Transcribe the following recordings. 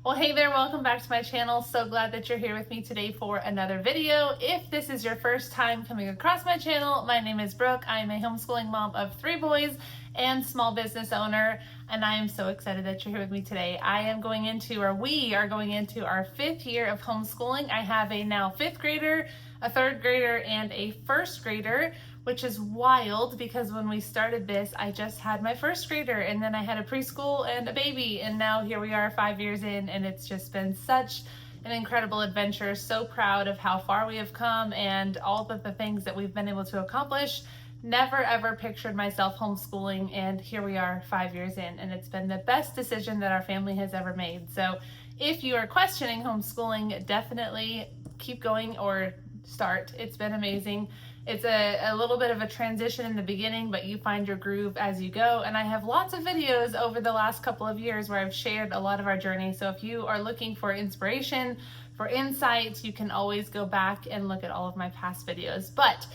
Well, hey there, welcome back to my channel. So glad that you're here with me today for another video. If this is your first time coming across my channel, my name is Brooke. I am a homeschooling mom of 3 boys and small business owner, and I am so excited that you're here with me today. We are going into our 5th year of homeschooling. I have a now 5th grader, a 3rd grader, and a 1st grader, which is wild because when we started this, I just had my 1st grader and then I had a preschool and a baby, and now here we are 5 years in, and it's just been such an incredible adventure. So proud of how far we have come and all of the things that we've been able to accomplish. Never ever pictured myself homeschooling, and here we are 5 years in, and it's been the best decision that our family has ever made. So if you are questioning homeschooling, definitely keep going or start. It's been amazing. It's a little bit of a transition in the beginning, but you find your groove as you go. And I have lots of videos over the last couple of years where I've shared a lot of our journey. So if you are looking for inspiration, for insights, you can always go back and look at all of my past videos. But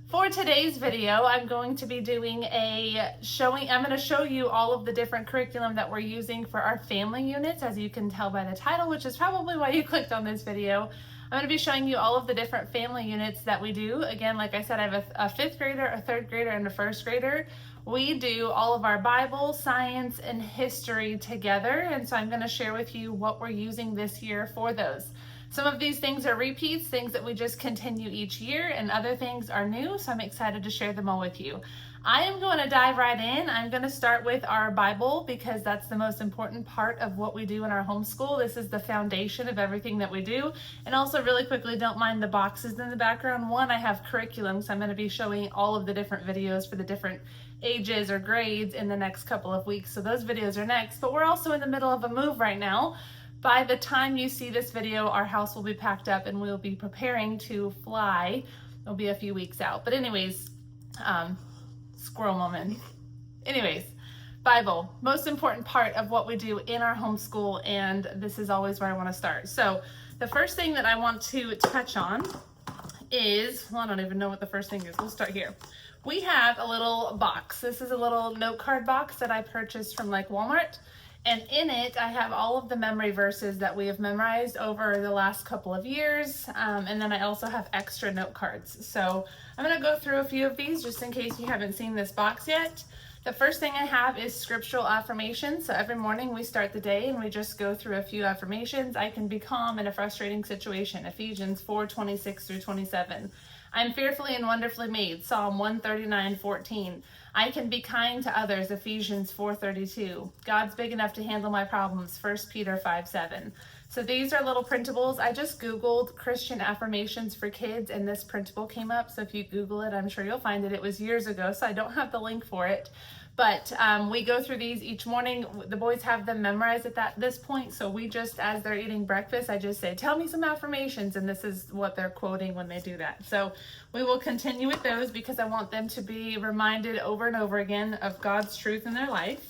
for today's video, I'm going to be doing I'm going to show you all of the different curriculum that we're using for our family units, as you can tell by the title, which is probably why you clicked on this video. I'm going to be showing you all of the different family units that we do. Again, like I said, I have a 5th grader, a 3rd grader, and a 1st grader. We do all of our Bible, science, and history together, and so I'm going to share with you what we're using this year for those. Some of these things are repeats, things that we just continue each year, and other things are new, so I'm excited to share them all with you. I am going to dive right in. I'm going to start with our Bible because that's the most important part of what we do in our homeschool. This is the foundation of everything that we do. And also, really quickly, don't mind the boxes in the background. One, I have curriculum, so I'm going to be showing all of the different videos for the different ages or grades in the next couple of weeks. So those videos are next, but we're also in the middle of a move right now. By the time you see this video, our house will be packed up and we'll be preparing to fly. It'll be a few weeks out. But anyways, squirrel moment. Anyways, Bible, most important part of what we do in our homeschool, and this is always where I want to start. So the first thing that I want to touch on is, well, I don't even know what the first thing is. We'll start here. We have a little box. This is a little note card box that I purchased from like Walmart. And in it, I have all of the memory verses that we have memorized over the last couple of years. And then I also have extra note cards. So I'm going to go through a few of these just in case you haven't seen this box yet. The first thing I have is scriptural affirmations. So every morning we start the day and we just go through a few affirmations. I can be calm in a frustrating situation. Ephesians 4:26 through 27. I'm fearfully and wonderfully made. Psalm 139:14. I can be kind to others. Ephesians 4:32. God's big enough to handle my problems. 1 Peter 5:7. So these are little printables. I just Googled Christian affirmations for kids and this printable came up. So if you Google it, I'm sure you'll find it. It was years ago, so I don't have the link for it. But we go through these each morning. The boys have them memorized at this point. So we just, as they're eating breakfast, I just say, tell me some affirmations. And this is what they're quoting when they do that. So we will continue with those because I want them to be reminded over and over again of God's truth in their life.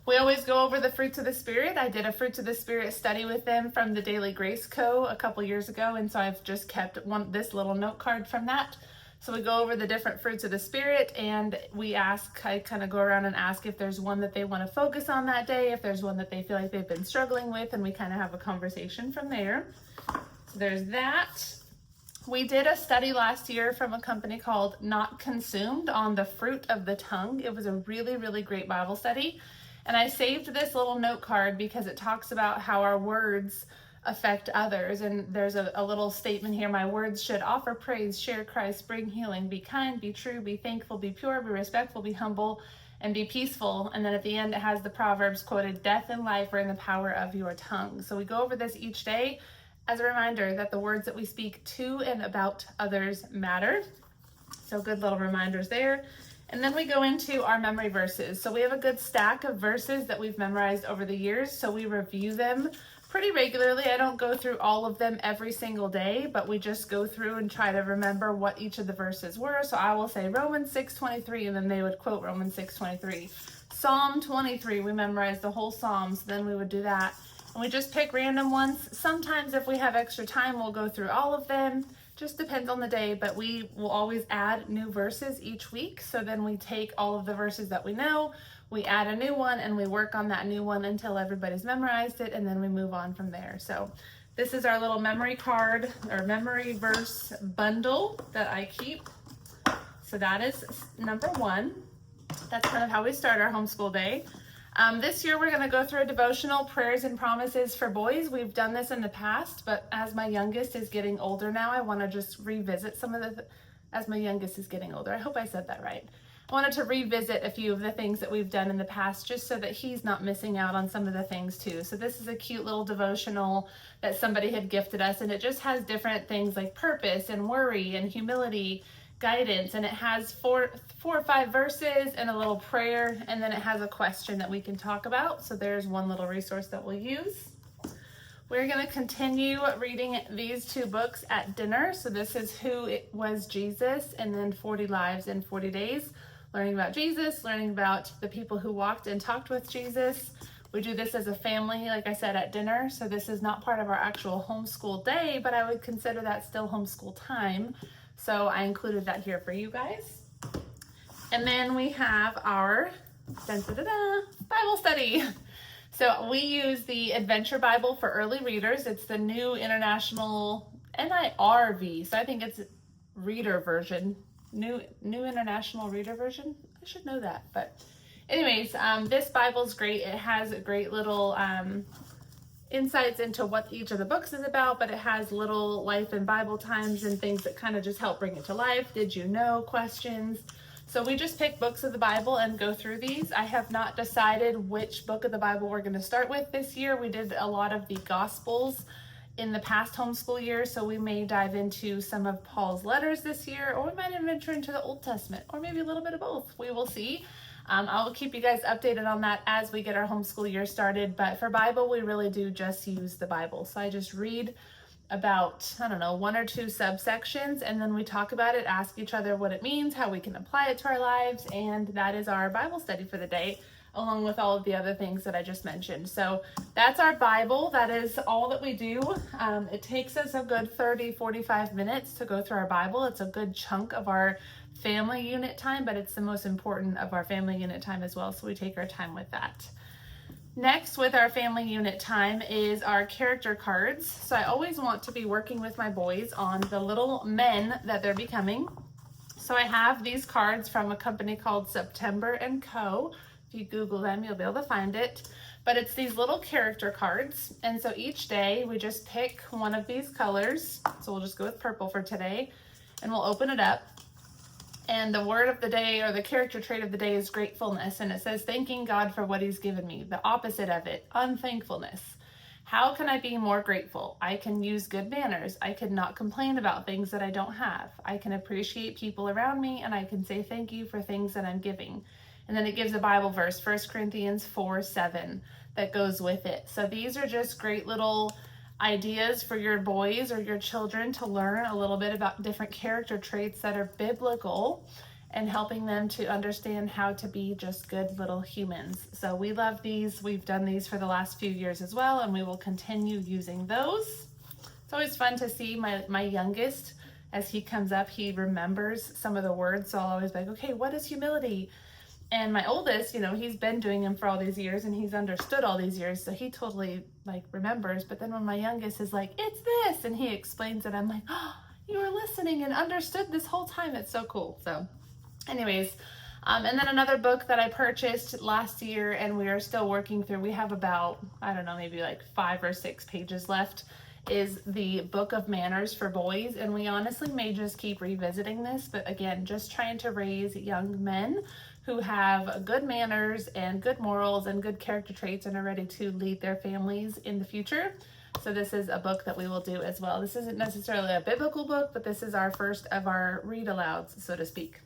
We always go over the fruits of the Spirit. I did a fruits of the Spirit study with them from the Daily Grace Co. a couple years ago. And so I've just kept this little note card from that. So we go over the different fruits of the Spirit, and I kind of go around and ask if there's one that they want to focus on that day, if there's one that they feel like they've been struggling with, and we kind of have a conversation from there. So there's that. We did a study last year from a company called Not Consumed on the fruit of the tongue. It was a really, really great Bible study. And I saved this little note card because it talks about how our words affect others. And there's a little statement here. My words should offer praise, share Christ, bring healing, be kind, be true, be thankful, be pure, be respectful, be humble, and be peaceful. And then at the end, it has the Proverbs quoted, death and life are in the power of your tongue. So we go over this each day as a reminder that the words that we speak to and about others matter. So good little reminders there. And then we go into our memory verses. So we have a good stack of verses that we've memorized over the years. So we review them pretty regularly. I don't go through all of them every single day, but we just go through and try to remember what each of the verses were. So I will say Romans 6:23, and then they would quote Romans 6:23. Psalm 23, we memorized the whole Psalms, then we would do that. And we just pick random ones. Sometimes if we have extra time, we'll go through all of them. Just depends on the day, but we will always add new verses each week. So then we take all of the verses that we know, we add a new one and we work on that new one until everybody's memorized it, and then we move on from there. So this is our little memory card or memory verse bundle that I keep. So that is number one. That's kind of how we start our homeschool day. This year we're going to go through a devotional, prayers and promises for boys. We've done this in the past, but as my youngest is getting older now, I want to just revisit some of as my youngest is getting older. I hope I said that right. I wanted to revisit a few of the things that we've done in the past, just so that he's not missing out on some of the things too. So this is a cute little devotional that somebody had gifted us, and it just has different things like purpose and worry and humility, guidance, and it has four or five verses and a little prayer, and then it has a question that we can talk about. So there's one little resource that we'll use. We're going to continue reading these two books at dinner. So this is Who It Was Jesus, and then 40 Lives in 40 Days, learning about Jesus, learning about the people who walked and talked with Jesus. We do this as a family, like I said, at dinner. So this is not part of our actual homeschool day, but I would consider that still homeschool time. So I included that here for you guys. And then we have our Bible study. So we use the Adventure Bible for early readers. It's the New International NIRV. So I think it's reader version, New International Reader version. I should know that. But anyways, this Bible's great. It has a great little insights into what each of the books is about, but it has little life and Bible times and things that kind of just help bring it to life. Did you know questions? So we just pick books of the Bible and go through these. I have not decided which book of the Bible we're going to start with this year. We did a lot of the Gospels in the past homeschool year, so we may dive into some of Paul's letters this year, or we might even venture into the Old Testament, or maybe a little bit of both. We will see. I will keep you guys updated on that as we get our homeschool year started, but for Bible, we really do just use the Bible. So I just read about, I don't know, one or two subsections, and then we talk about it, ask each other what it means, how we can apply it to our lives, and that is our Bible study for the day, along with all of the other things that I just mentioned. So that's our Bible. That is all that we do. It takes us a good 30-45 minutes to go through our Bible. It's a good chunk of our family unit time, but it's the most important of our family unit time as well, so we take our time with that. Next, with our family unit time, is our character cards. So I always want to be working with my boys on the little men that they're becoming. So I have these cards from a company called September & Co. If you Google them, you'll be able to find it. But it's these little character cards, and so each day we just pick one of these colors. So we'll just go with purple for today, and we'll open it up. And the word of the day, or the character trait of the day, is gratefulness. And it says, thanking God for what he's given me. The opposite of it, unthankfulness. How can I be more grateful? I can use good manners. I can not complain about things that I don't have. I can appreciate people around me, and I can say thank you for things that I'm giving. And then it gives a Bible verse, 1 Corinthians 4:7, that goes with it. So these are just great little ideas for your boys or your children to learn a little bit about different character traits that are biblical, and helping them to understand how to be just good little humans. So we love these. We've done these for the last few years as well, and we will continue using those. It's always fun to see my youngest, as he comes up, he remembers some of the words. So I'll always be like, okay, what is humility? And my oldest, he's been doing them for all these years, and he's understood all these years, so he totally remembers. But then when my youngest is like, it's this, and he explains it, I'm like, oh, you were listening and understood this whole time. It's so cool. So anyways, and then another book that I purchased last year, and we are still working through, we have about, I don't know, maybe 5 or 6 pages left, is the Book of Manners for Boys. And we honestly may just keep revisiting this, but again, just trying to raise young men who have good manners and good morals and good character traits and are ready to lead their families in the future. So this is a book that we will do as well. This isn't necessarily a biblical book, but this is our first of our read-alouds, so to speak.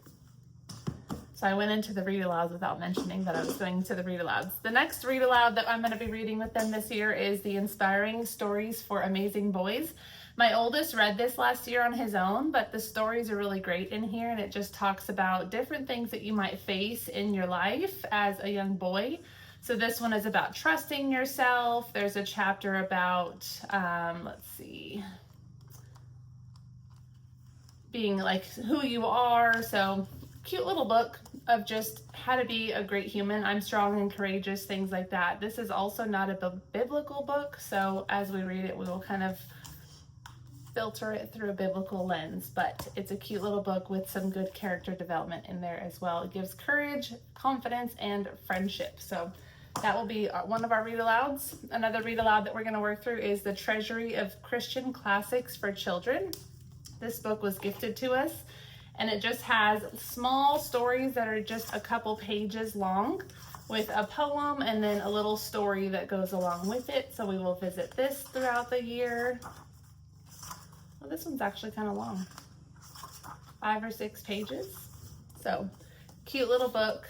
So I went into the read-alouds without mentioning that I was going to the read-alouds. The next read-aloud that I'm going to be reading with them this year is the Inspiring Stories for Amazing Boys. My oldest read this last year on his own, but the stories are really great in here, and it just talks about different things that you might face in your life as a young boy. So this one is about trusting yourself. There's a chapter about, being who you are. So cute little book of just how to be a great human. I'm strong and courageous, things like that. This is also not a biblical book, so as we read it, we will kind of filter it through a biblical lens, but it's a cute little book with some good character development in there as well. It gives courage, confidence, and friendship. So that will be one of our read-alouds. Another read-aloud that we're going to work through is The Treasury of Christian Classics for Children. This book was gifted to us, and it just has small stories that are just a couple pages long with a poem and then a little story that goes along with it. So we will visit this throughout the year. Well, this one's actually kind of long, 5 or 6 pages. So cute little book.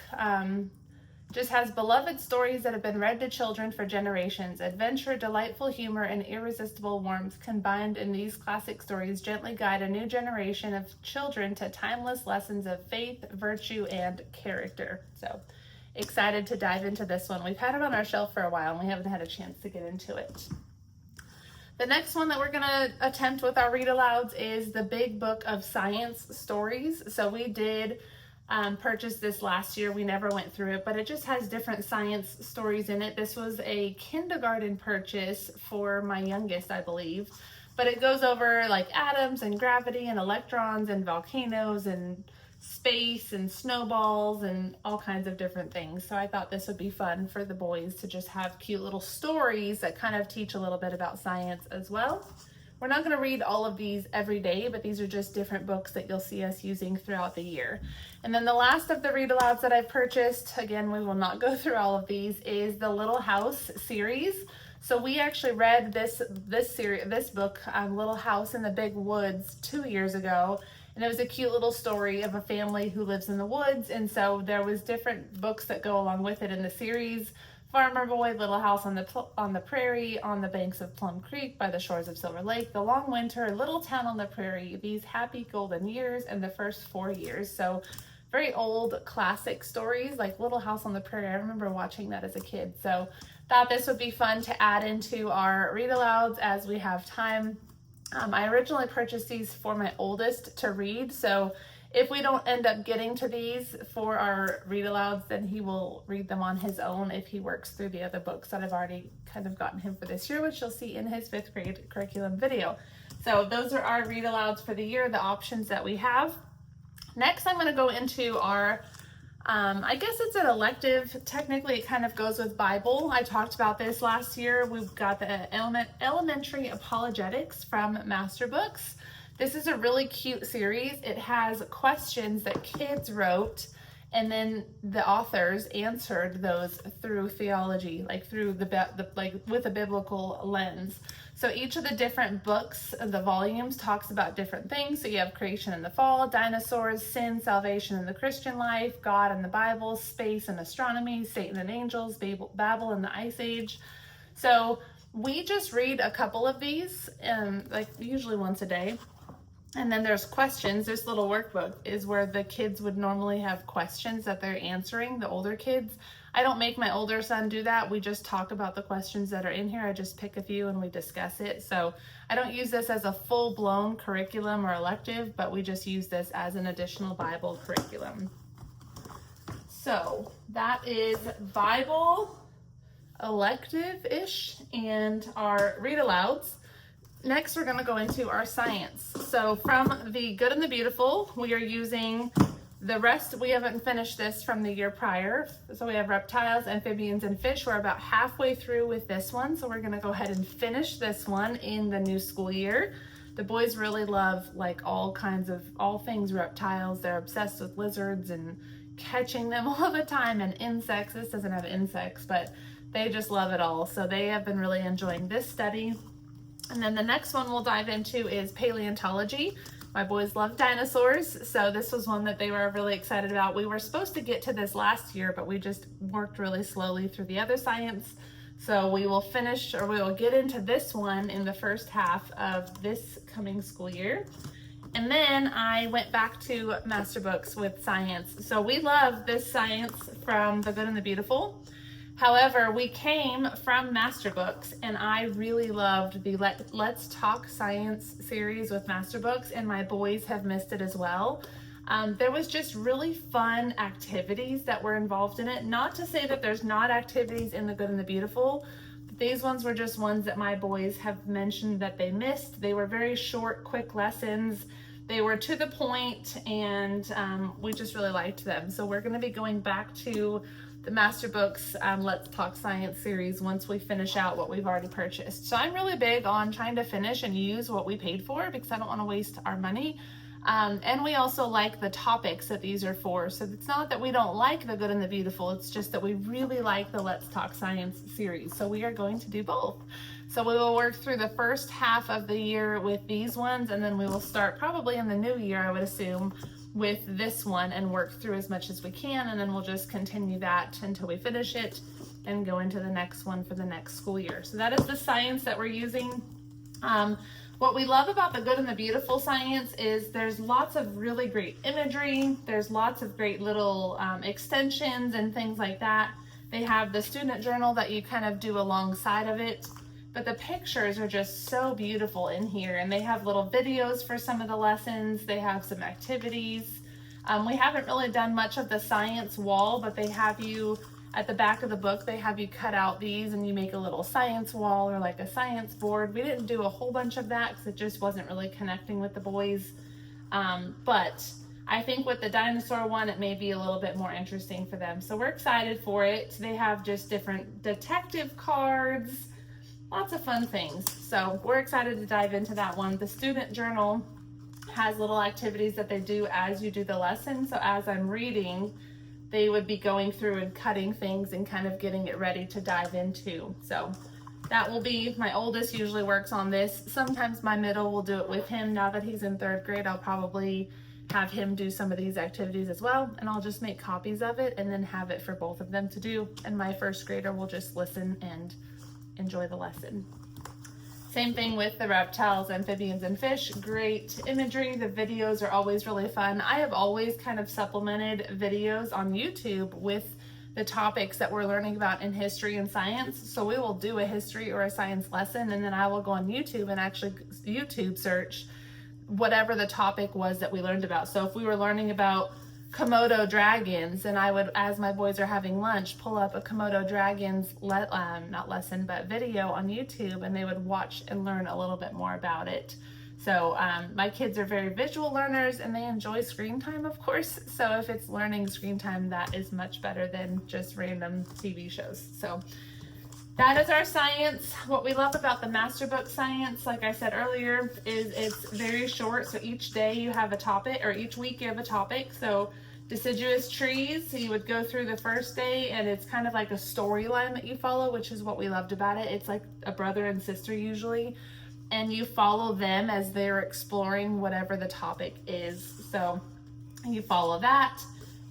Just has beloved stories that have been read to children for generations. Adventure, delightful humor, and irresistible warmth combined in these classic stories gently guide a new generation of children to timeless lessons of faith, virtue, and character. So excited to dive into this one. We've had it on our shelf for a while and we haven't had a chance to get into it. The next one that we're going to attempt with our read-alouds is the Big Book of Science Stories. So we did purchase this last year. We never went through it, but it just has different science stories in it. This was a kindergarten purchase for my youngest, I believe, but it goes over like atoms and gravity and electrons and volcanoes and space and snowballs and all kinds of different things. So I thought this would be fun for the boys to just have cute little stories that kind of teach a little bit about science as well. We're not going to read all of these every day, but these are just different books that you'll see us using throughout the year. And then the last of the read-alouds that I've purchased, again, we will not go through all of these, is the Little House series. So we actually read this book, Little House in the Big Woods, 2 years ago. And it was a cute little story of a family who lives in the woods. And so there was different books that go along with it in the series. Farmer Boy, Little House on the Prairie, On the Banks of Plum Creek, By the Shores of Silver Lake, The Long Winter, Little Town on the Prairie, These Happy Golden Years, and The First 4 Years. So very old classic stories like Little House on the Prairie. I remember watching that as a kid. So thought this would be fun to add into our read-alouds as we have time. I originally purchased these for my oldest to read. So if we don't end up getting to these for our read-alouds, then he will read them on his own if he works through the other books that I've already kind of gotten him for this year, which you'll see in his 5th grade curriculum video. So those are our read-alouds for the year, the options that we have. Next, I'm going to go into our, I guess it's an elective. Technically, it kind of goes with Bible. I talked about this last year. We've got the elementary Apologetics from Master Books. This is a really cute series. It has questions that kids wrote, and then the authors answered those through theology, like through with a biblical lens. So each of the different books, the volumes, talks about different things. So you have creation and the fall, dinosaurs, sin, salvation and the Christian life, God and the Bible, space and astronomy, Satan and angels, Babel and the Ice Age. So we just read a couple of these, like usually once a day. And then there's questions. This little workbook is where the kids would normally have questions that they're answering, the older kids. I don't make my older son do that. We just talk about the questions that are in here. I just pick a few and we discuss it. So I don't use this as a full-blown curriculum or elective, but we just use this as an additional Bible curriculum. So that is Bible elective-ish and our read-alouds. Next, we're going to go into our science. So from the Good and the Beautiful, we are using the rest. We haven't finished this from the year prior. So we have reptiles, amphibians, and fish. We're about halfway through with this one. So we're going to go ahead and finish this one in the new school year. The boys really love like all things reptiles. They're obsessed with lizards and catching them all the time, and insects. This doesn't have insects, but they just love it all. So they have been really enjoying this study. And then the next one we'll dive into is paleontology. My boys love dinosaurs, so this was one that they were really excited about. We were supposed to get to this last year, but we just worked really slowly through the other science. So we will get into this one in the first half of this coming school year. And then I went back to Master Books with science. So we love this science from The Good and the Beautiful. However, we came from Master Books, and I really loved the Let's Talk Science series with Master Books, and my boys have missed it as well. There was just really fun activities that were involved in it. Not to say that there's not activities in The Good and the Beautiful. These ones were just ones that my boys have mentioned that they missed. They were very short, quick lessons. They were to the point, and we just really liked them. So we're going to be going back to the Master Books Let's Talk Science series once we finish out what we've already purchased. So I'm really big on trying to finish and use what we paid for because I don't want to waste our money. And we also like the topics that these are for. So it's not that we don't like The Good and the Beautiful, it's just that we really like the Let's Talk Science series. So we are going to do both. So we will work through the first half of the year with these ones, and then we will start probably in the new year, I would assume, with this one and work through as much as we can, and then we'll just continue that until we finish it and go into the next one for the next school year. So that is the science that we're using. What we love about The Good and the Beautiful science is there's lots of really great imagery. There's lots of great little extensions and things like that. They have the student journal that you kind of do alongside of it. But the pictures are just so beautiful in here, and they have little videos for some of the lessons. They have some activities. We haven't really done much of the science wall, but they have you, at the back of the book, they have you cut out these and you make a little science wall or like a science board. We didn't do a whole bunch of that because it just wasn't really connecting with the boys. But I think with the dinosaur one, it may be a little bit more interesting for them. So we're excited for it. They have just different detective cards, lots of fun things. So we're excited to dive into that one. The student journal has little activities that they do as you do the lesson. So as I'm reading, they would be going through and cutting things and kind of getting it ready to dive into. So that will be, my oldest usually works on this. Sometimes my middle will do it with him. Now that he's in 3rd grade, I'll probably have him do some of these activities as well. And I'll just make copies of it and then have it for both of them to do. And my 1st grader will just listen and enjoy the lesson. Same thing with the reptiles, amphibians, and fish. Great imagery. The videos are always really fun. I have always kind of supplemented videos on YouTube with the topics that we're learning about in history and science. So we will do a history or a science lesson, and then I will go on YouTube and actually YouTube search whatever the topic was that we learned about. So if we were learning about Komodo dragons, and I would, as my boys are having lunch, pull up a Komodo dragons not lesson but video on YouTube, and they would watch and learn a little bit more about it. So my kids are very visual learners, and they enjoy screen time, of course. So if it's learning screen time, that is much better than just random TV shows. So that is our science. What we love about the Master Book Science, like I said earlier, is it's very short. So each day you have a topic, or each week you have a topic. So deciduous trees, so you would go through the first day, and it's kind of like a storyline that you follow, which is what we loved about it. It's like a brother and sister usually, and you follow them as they're exploring whatever the topic is. So you follow that.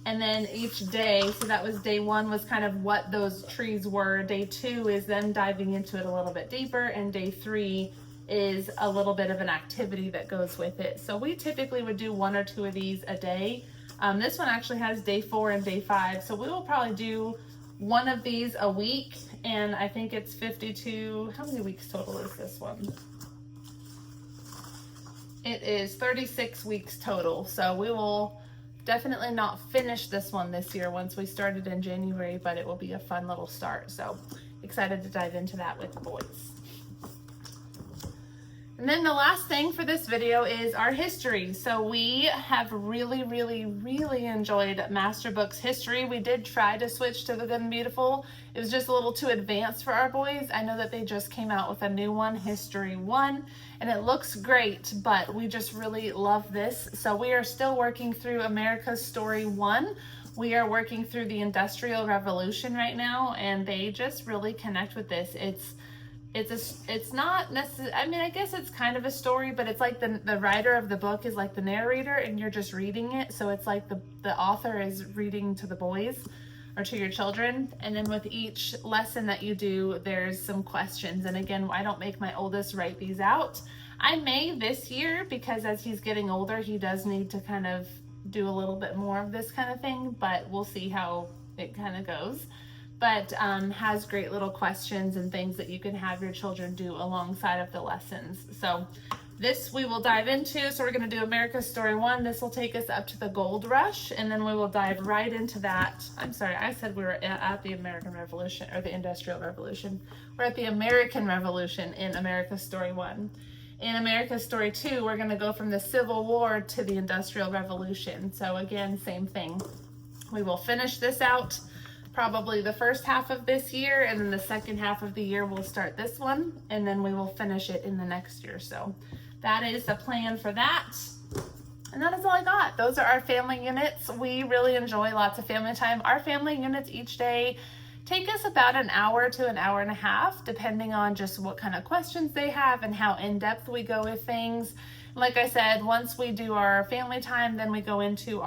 And then each day, so that was day 1 was kind of what those trees were. Day 2 is them diving into it a little bit deeper. And day 3 is a little bit of an activity that goes with it. So we typically would do 1 or 2 of these a day. This one actually has day 4 and day 5. So we will probably do 1 of these a week. And I think it's 52, how many weeks total is this one? It is 36 weeks total. So we will definitely not finish this one this year once we started in January, but it will be a fun little start. So excited to dive into that with the boys. And then the last thing for this video is our history. So we have really enjoyed Master Books history. We did try to switch to The Good and Beautiful. It was just a little too advanced for our boys. I know that they just came out with a new one, History 1, and it looks great, but we just really love this. So we are still working through America's Story 1. We are working through the Industrial Revolution right now, and they just really connect with this. It's not necessarily, I mean, I guess it's kind of a story, but it's like the writer of the book is like the narrator, and you're just reading it. So it's like the author is reading to the boys or to your children. And then with each lesson that you do, there's some questions. And again, I don't make my oldest write these out. I may this year, because as he's getting older, he does need to kind of do a little bit more of this kind of thing, but we'll see how it kind of goes. But has great little questions and things that you can have your children do alongside of the lessons. So This we will dive into. So we're going to do America's Story 1. This will take us up to the Gold Rush, and then we will dive right into that. I'm sorry, I said we were at the American Revolution, or the Industrial Revolution. We're at the American Revolution in America's Story 1. In America's Story 2, we're going to go from the Civil War to the Industrial Revolution. So again, same thing. We will finish this out probably the first half of this year, and then the second half of the year we'll start this one, and then we will finish it in the next year. So that is the plan for that. And that is all I got. Those are our family units. We really enjoy lots of family time. Our family units each day take us about an hour to an hour and a half, depending on just what kind of questions they have and how in-depth we go with things. Like I said, once we do our family time, then we go into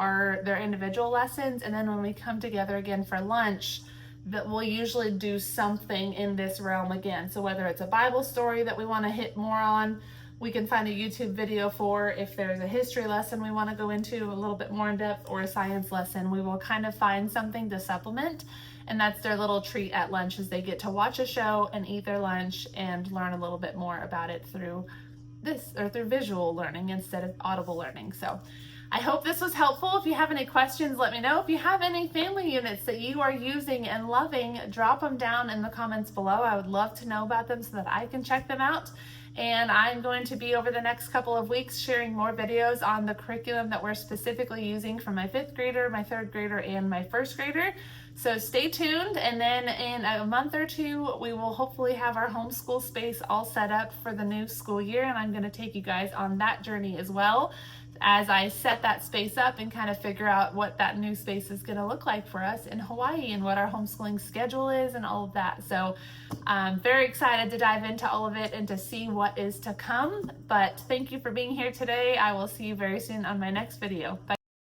their individual lessons, and then when we come together again for lunch, that we'll usually do something in this realm again. So whether it's a Bible story that we want to hit more on, we can find a YouTube video for. If there's a history lesson we want to go into a little bit more in depth, or a science lesson, we will kind of find something to supplement. And that's their little treat at lunch, is they get to watch a show and eat their lunch and learn a little bit more about it through through visual learning instead of audible learning. So I hope this was helpful. If you have any questions, let me know. If you have any family units that you are using and loving, drop them down in the comments below. I would love to know about them so that I can check them out. And I'm going to be over the next couple of weeks sharing more videos on the curriculum that we're specifically using for my 5th grader, my 3rd grader, and my 1st grader. So stay tuned, and then in a month or two, we will hopefully have our homeschool space all set up for the new school year, and I'm going to take you guys on that journey as well as I set that space up and kind of figure out what that new space is going to look like for us in Hawaii and what our homeschooling schedule is and all of that. So I'm very excited to dive into all of it and to see what is to come. But thank you for being here today. I will see you very soon on my next video. Bye.